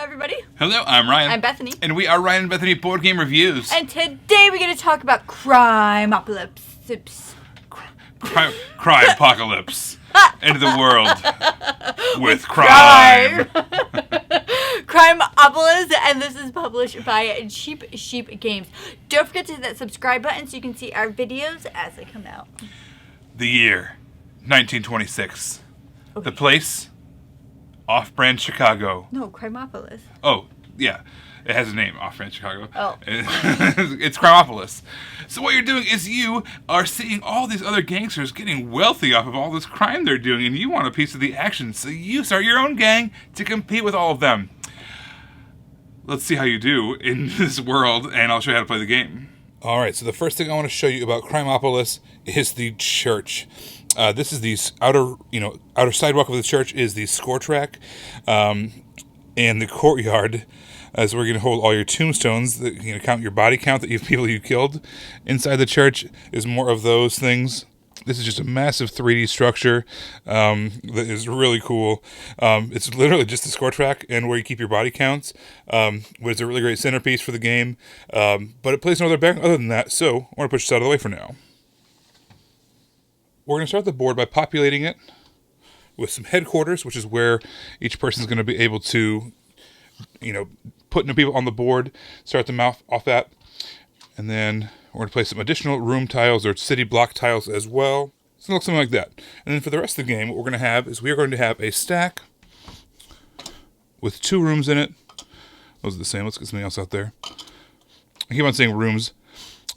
Hi, everybody. Hello, I'm Ryan. I'm Bethany. And we are Ryan and Bethany Board Game Reviews. And today we're going to talk about Crimopolis. Crime apocalypse. Into the world with crime. Crimopolis, and this is published by Cheap Sheep Games. Don't forget to hit that subscribe button so you can see our videos as they come out. The year, 1926. Okay. The place, Off-Brand Chicago. No, Crimopolis. Oh, yeah. It has a name, Off-Brand Chicago. Oh. It's Crimopolis. So what you're doing is you are seeing all these other gangsters getting wealthy off of all this crime they're doing, and you want a piece of the action. So you start your own gang to compete with all of them. Let's see how you do in this world, and I'll show you how to play the game. All right, so the first thing I want to show you about Crimopolis is the church. This is the outer sidewalk of the church is the score track, and the courtyard. So we're going to hold all your tombstones, that you count your body count that you have people you killed. Inside the church is more of those things. This is just a massive 3D structure that is really cool. It's literally just a score track and where you keep your body counts. But it's a really great centerpiece for the game. But it plays no other background other than that, so I want to push this out of the way for now. We're going to start the board by populating it with some headquarters, which is where each person is going to be able to, put new people on the board, start them off at, and then we're going to place some additional room tiles or city block tiles as well. So it looks something like that. And then for the rest of the game, what we're going to have is we are going to have a stack with 2 rooms in it. Those are the same. Let's get something else out there. I keep on saying rooms.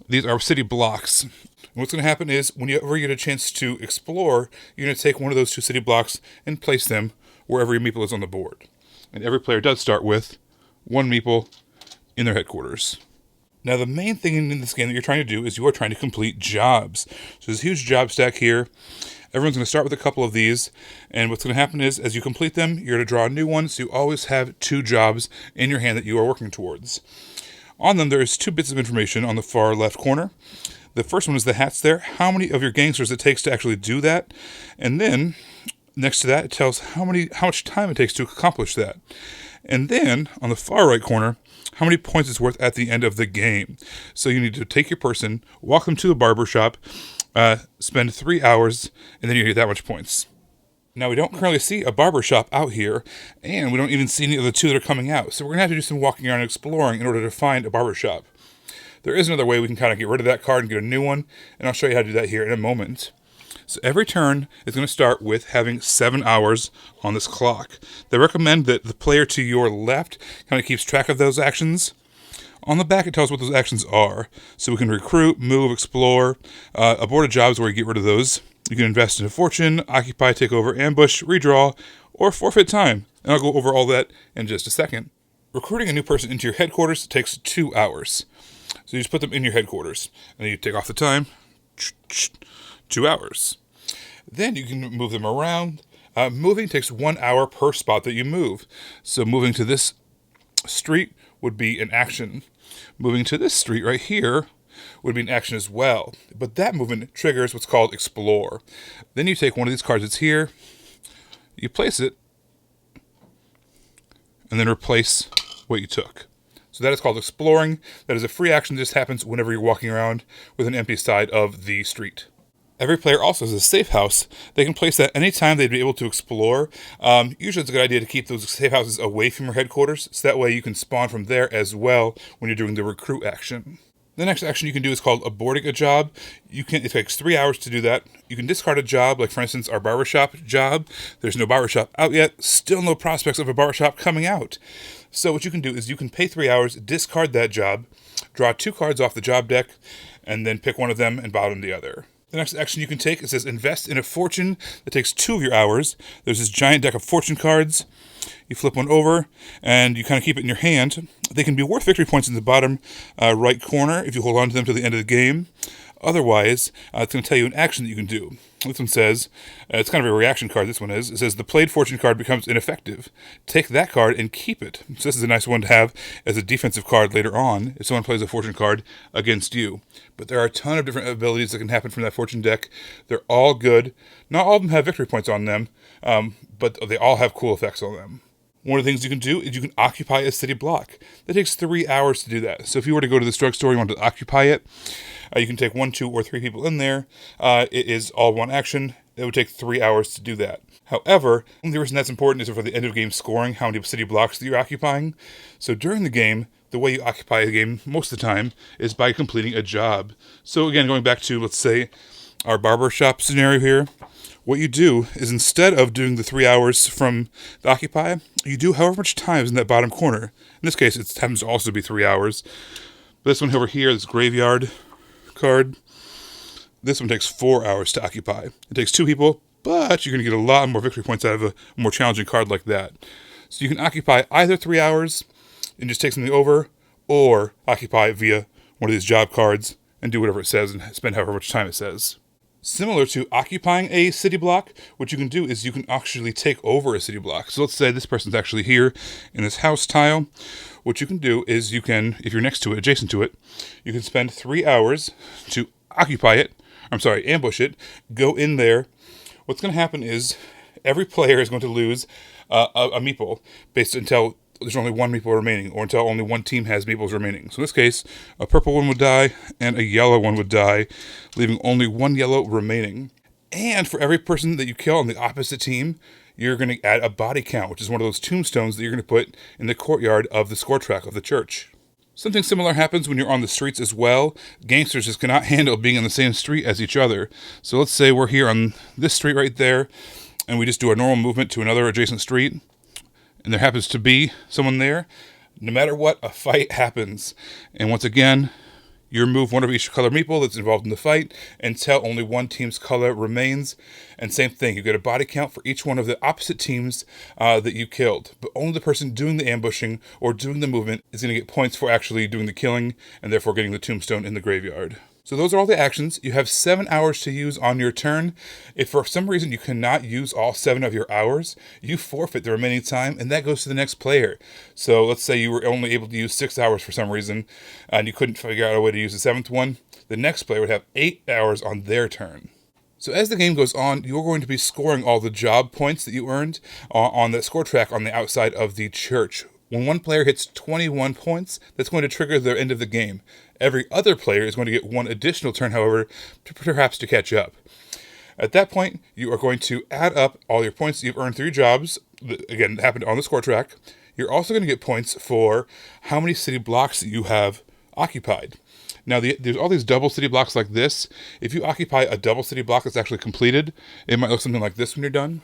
These are city blocks. And what's going to happen is whenever you get a chance to explore, you're going to take one of those 2 city blocks and place them wherever your meeple is on the board. And every player does start with 1 meeple in their headquarters. Now, the main thing in this game that you're trying to do is you are trying to complete jobs. So there's a huge job stack here. Everyone's going to start with a couple of these, and what's going to happen is as you complete them, you're going to draw a new one, so you always have 2 jobs in your hand that you are working towards. On them, there's 2 bits of information on the far left corner. The first one is the hats there, how many of your gangsters it takes to actually do that, and then next to that, it tells how much time it takes to accomplish that. And then, on the far right corner, how many points it's worth at the end of the game. So you need to take your person, walk them to the barber shop, spend 3 hours, and then you get that much points. Now, we don't currently see a barber shop out here, and we don't even see any of the 2 that are coming out. So we're going to have to do some walking around and exploring in order to find a barber shop. There is another way we can kind of get rid of that card and get a new one, and I'll show you how to do that here in a moment. So every turn is going to start with having 7 hours on this clock. They recommend that the player to your left kind of keeps track of those actions. On the back, it tells what those actions are. So we can recruit, move, explore, abort a job is where you get rid of those. You can invest in a fortune, occupy, take over, ambush, redraw, or forfeit time. And I'll go over all that in just a second. Recruiting a new person into your headquarters takes 2 hours. So you just put them in your headquarters. And then you take off the time. 2 hours. Then you can move them around. Moving takes 1 hour per spot that you move. So moving to this street would be an action. Moving to this street right here would be an action as well. But that movement triggers what's called explore. Then you take one of these cards that's here, you place it, and then replace what you took. So that is called exploring. That is a free action that just happens whenever you're walking around with an empty side of the street. Every player also has a safe house. They can place that anytime they'd be able to explore. Usually it's a good idea to keep those safe houses away from your headquarters, so that way you can spawn from there as well when you're doing the recruit action. The next action you can do is called aborting a job. It takes 3 hours to do that. You can discard a job, like for instance our barbershop job. There's no barbershop out yet. Still no prospects of a barbershop coming out. So what you can do is you can pay 3 hours, discard that job, draw 2 cards off the job deck, and then pick one of them and bottom the other. The next action you can take, it says invest in a fortune that takes 2 of your hours. There's this giant deck of fortune cards. You flip one over, and you kind of keep it in your hand. They can be worth victory points in the bottom right corner if you hold on to them to the end of the game. Otherwise, it's going to tell you an action that you can do. This one says, it's kind of a reaction card, this one is. It says, the played fortune card becomes ineffective. Take that card and keep it. So this is a nice one to have as a defensive card later on if someone plays a fortune card against you. But there are a ton of different abilities that can happen from that fortune deck. They're all good. Not all of them have victory points on them, but they all have cool effects on them. One of the things you can do is you can occupy a city block. That takes 3 hours to do that. So if you were to go to this drugstore and you want to occupy it, you can take 1, 2, or 3 people in there. It is all one action. It would take 3 hours to do that. However, the reason that's important is for the end of game scoring, how many city blocks that you're occupying. So during the game, the way you occupy a game most of the time is by completing a job. So again, going back to, let's say, our barber shop scenario here, what you do is instead of doing the 3 hours from the occupy, you do however much time is in that bottom corner. In this case, it happens to also be 3 hours. But this one over here, this graveyard card, this one takes 4 hours to occupy. It takes 2 people, but you're going to get a lot more victory points out of a more challenging card like that. So you can occupy either 3 hours and just take something over, or occupy via one of these job cards and do whatever it says and spend however much time it says. Similar to occupying a city block, what you can do is you can actually take over a city block. So let's say this person's actually here in this house tile. What you can do is you can, if you're next to it, adjacent to it, you can spend 3 hours to occupy it, ambush it, go in there. What's going to happen is every player is going to lose a meeple based until there's only 1 meeple remaining, or until only 1 team has meeples remaining. So in this case, a purple one would die, and a yellow one would die, leaving only 1 yellow remaining. And for every person that you kill on the opposite team, you're going to add a body count, which is one of those tombstones that you're going to put in the courtyard of the score track of the church. Something similar happens when you're on the streets as well. Gangsters just cannot handle being on the same street as each other. So let's say we're here on this street right there, and we just do a normal movement to another adjacent street, and there happens to be someone there. No matter what, a fight happens. And once again, you remove one of each color meeple that's involved in the fight until only 1 team's color remains. And same thing, you get a body count for each one of the opposite teams that you killed. But only the person doing the ambushing or doing the movement is going to get points for actually doing the killing, and therefore getting the tombstone in the graveyard. So those are all the actions. You have 7 hours to use on your turn. If for some reason you cannot use all 7 of your hours, you forfeit the remaining time, and that goes to the next player. So let's say you were only able to use 6 hours for some reason, and you couldn't figure out a way to use the 7th one. The next player would have 8 hours on their turn. So as the game goes on, you're going to be scoring all the job points that you earned on the score track on the outside of the church. When one player hits 21 points, that's going to trigger the end of the game. Every other player is going to get 1 additional turn, however, perhaps to catch up. At that point, you are going to add up all your points that you've earned through your jobs, that, again, happened on the score track. You're also going to get points for how many city blocks that you have occupied. Now, there's all these double city blocks like this. If you occupy a double city block that's actually completed, it might look something like this when you're done.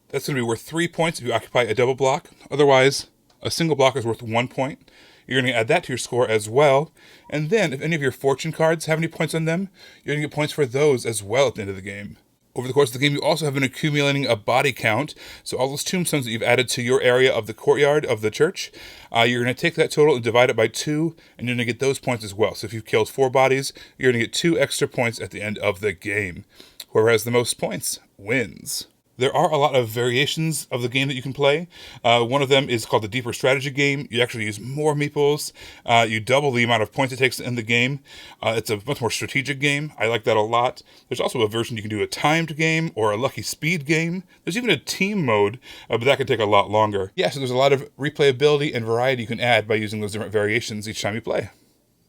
That's going to be worth 3 points if you occupy a double block. Otherwise, a single block is worth 1 point. You're going to add that to your score as well. And then, if any of your fortune cards have any points on them, you're going to get points for those as well at the end of the game. Over the course of the game, you also have been accumulating a body count. So all those tombstones that you've added to your area of the courtyard of the church, you're going to take that total and divide it by 2, and you're going to get those points as well. So if you've killed 4 bodies, you're going to get 2 extra points at the end of the game. Whoever has the most points wins. There are a lot of variations of the game that you can play. One of them is called the Deeper Strategy game. You actually use more meeples. You double the amount of points it takes to end the game. It's a much more strategic game. I like that a lot. There's also a version you can do a timed game or a lucky speed game. There's even a team mode, but that can take a lot longer. Yeah, so there's a lot of replayability and variety you can add by using those different variations each time you play.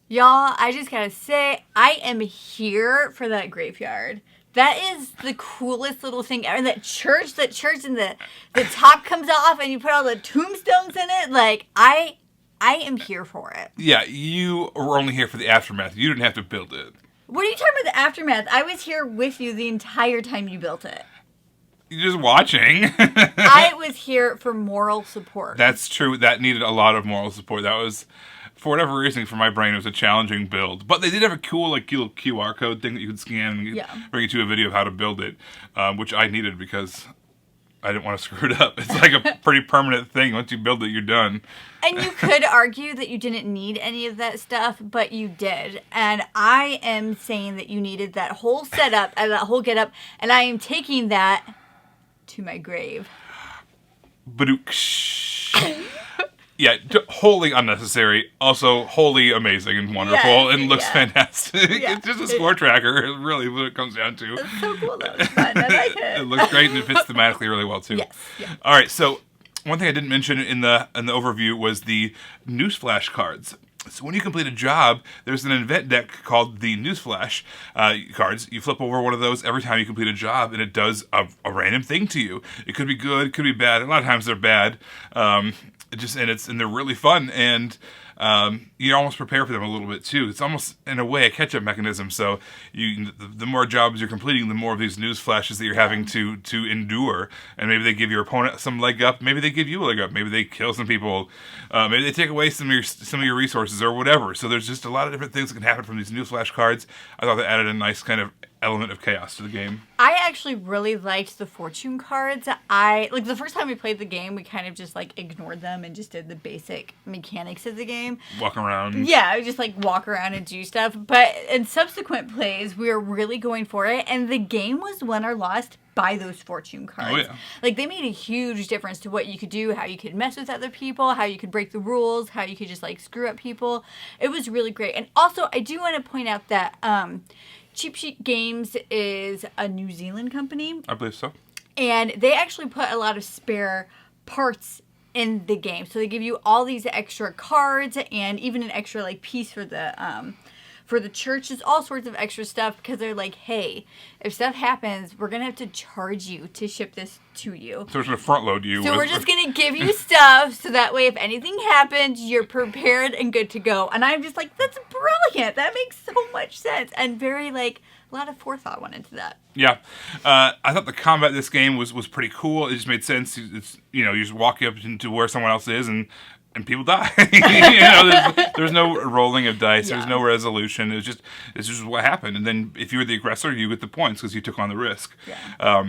Y'all, I just gotta say, I am here for that graveyard. That is the coolest little thing ever. That church and the top comes off and you put all the tombstones in it. Like, I am here for it. Yeah, you were only here for the aftermath. You didn't have to build it. What are you talking about, the aftermath? I was here with you the entire time you built it. You're just watching. I was here for moral support. That's true. That needed a lot of moral support. That was, for whatever reason, for my brain, it was a challenging build. But they did have a cool, little QR code thing that you could scan and bring you to a video of how to build it, which I needed because I didn't want to screw it up. It's like a pretty permanent thing. Once you build it, you're done. And you could argue that you didn't need any of that stuff, but you did. And I am saying that you needed that whole setup and that whole getup, and I am taking that to my grave. But Yeah, wholly unnecessary. Also, wholly amazing and wonderful, and looks fantastic. Yeah. It's just a score tracker, is really what it comes down to. It's so cool, though. It's fun. I like it. It looks great, and it fits thematically really well, too. Yes. Yeah. All right, so one thing I didn't mention in the overview was the newsflash cards. So when you complete a job, there's an event deck called the Newsflash cards. You flip over one of those every time you complete a job, and it does a random thing to you. It could be good, it could be bad. A lot of times they're bad. And they're really fun, and you almost prepare for them a little bit too. It's almost in a way a catch-up mechanism. So the more jobs you're completing, the more of these news flashes that you're having to endure. And maybe they give your opponent some leg up. Maybe they give you a leg up. Maybe they kill some people. Maybe they take away some of your resources or whatever. So there's just a lot of different things that can happen from these news flash cards. I thought that added a nice kind of element of chaos to the game. I actually really liked the fortune cards. The first time we played the game, we kind of just ignored them and just did the basic mechanics of the game. Walk around. Yeah, just walk around and do stuff. But in subsequent plays, we were really going for it, and the game was won or lost by those fortune cards. Oh, yeah. They made a huge difference to what you could do, how you could mess with other people, how you could break the rules, how you could just screw up people. It was really great. And also, I do want to point out that Cheap Sheet Games is a New Zealand company. I believe so. And they actually put a lot of spare parts in the game. So they give you all these extra cards and even an extra piece for the church. There's all sorts of extra stuff because they're hey, if stuff happens, we're going to have to charge you to ship this to you. So we're going to front load you. So we're just going to give you stuff so that way if anything happens, you're prepared and good to go. And I'm just that's brilliant. That makes so much sense. And very a lot of forethought went into that. Yeah. I thought the combat in this game was pretty cool. It just made sense. It's, you just walk up into where someone else is and people die. There's no rolling of dice. Yeah. There's no resolution. It's just what happened. And then if you were the aggressor, you get the points because you took on the risk. Yeah.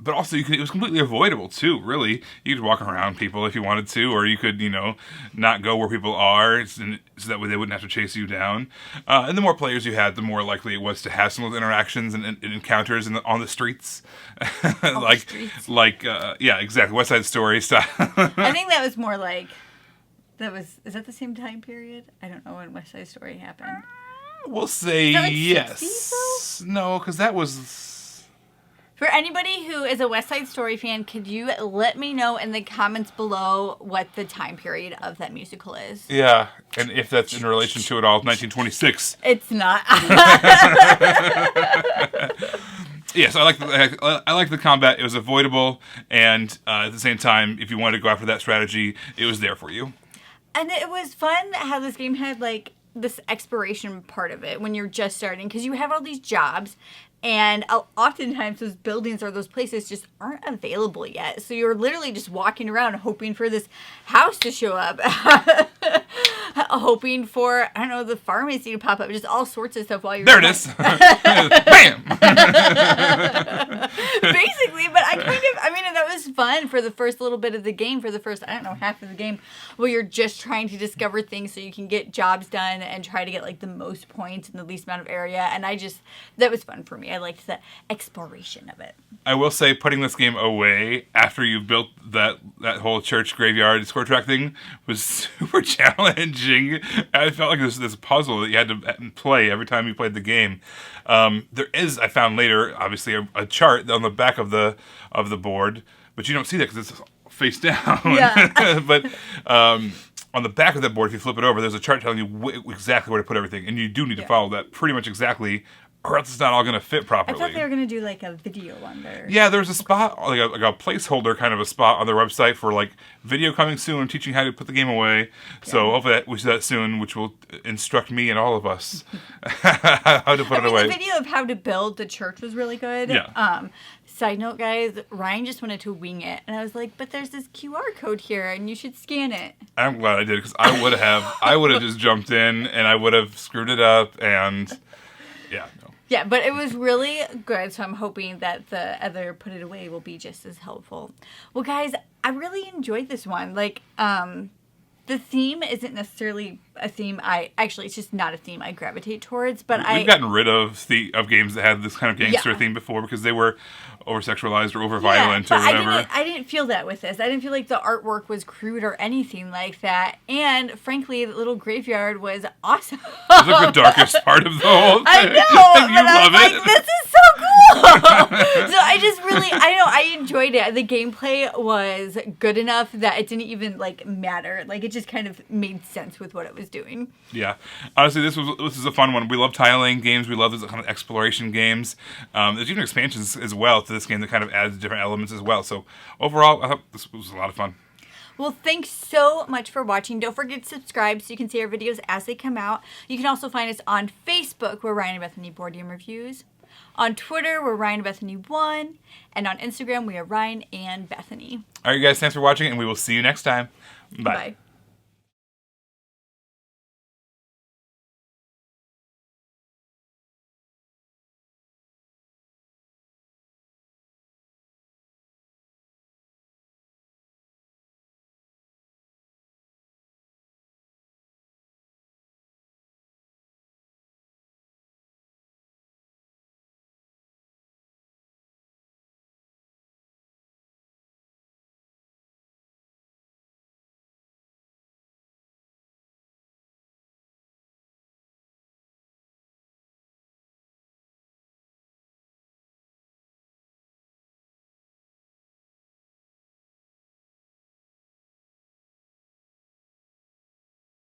But also, it was completely avoidable, too, really. You could walk around people if you wanted to, or you could, not go where people are, so that way they wouldn't have to chase you down. And the more players you had, the more likely it was to have some of the interactions and encounters on the streets. Yeah, exactly. West Side Story style. I think that was more is that the same time period? I don't know when West Side Story happened. We'll say yes. 60s, no, because that was... For anybody who is a West Side Story fan, could you let me know in the comments below what the time period of that musical is? Yeah, and if that's in relation to it all, 1926. It's not. Yes, I like the combat. It was avoidable, and at the same time, if you wanted to go after that strategy, it was there for you. And it was fun how this game had this exploration part of it when you're just starting, because you have all these jobs. And oftentimes those buildings or those places just aren't available yet. So you're literally just walking around hoping for this house to show up. Hoping for, I don't know, the pharmacy to pop up. Just all sorts of stuff while you're... There it is. Bam! Basically, but that was fun for the first little bit of the game, for the first, half of the game, where you're just trying to discover things so you can get jobs done and try to get, the most points in the least amount of area. And that was fun for me. I liked the exploration of it. I will say, putting this game away after you've built that whole church graveyard score track thing was super challenging. I felt like this puzzle that you had to play every time you played the game. There is, I found later, obviously a chart on the back of the board, but you don't see that because it's face down. Yeah. But on the back of that board, if you flip it over, there's a chart telling you exactly where to put everything, and you do need to follow that pretty much exactly, or else it's not all going to fit properly. I thought they were going to do a video on there. Yeah, there's a spot, like a placeholder kind of a spot on their website for video coming soon, teaching how to put the game away. Yeah. So hopefully we see that soon, which will instruct me and all of us how to put it away. The video of how to build the church was really good. Yeah. Side note, guys, Ryan just wanted to wing it. And I was like, but there's this QR code here, and you should scan it. I'm glad I did, because I would have just jumped in, and I would have screwed it up, and yeah, no. Yeah, but it was really good, so I'm hoping that the other put it away will be just as helpful. Well, guys, I really enjoyed this one. The the theme isn't necessarily a theme it's just not a theme I gravitate towards, but We've gotten rid of games that had this kind of gangster theme before because they were over-sexualized or over-violent or whatever. I didn't feel that with this. I didn't feel like the artwork was crude or anything like that. And frankly, the little graveyard was awesome. It's like the darkest part of the whole thing. I know, but I was like, this is so cool. So I enjoyed it. The gameplay was good enough that it didn't even like matter. Like it just kind of made sense with what it was doing. Yeah, honestly, this is a fun one. We love tiling games. We love these kind of exploration games. There's even expansions as well to this game that kind of adds different elements as well. So overall, I thought this was a lot of fun. Well, thanks so much for watching. Don't forget to subscribe so you can see our videos as they come out. You can also find us on Facebook, where Ryan and Bethany Board Game Reviews. On Twitter, we're Ryan and Bethany 1. And on Instagram, we are Ryan and Bethany. All right, you guys, thanks for watching, and we will see you next time. Bye. Bye.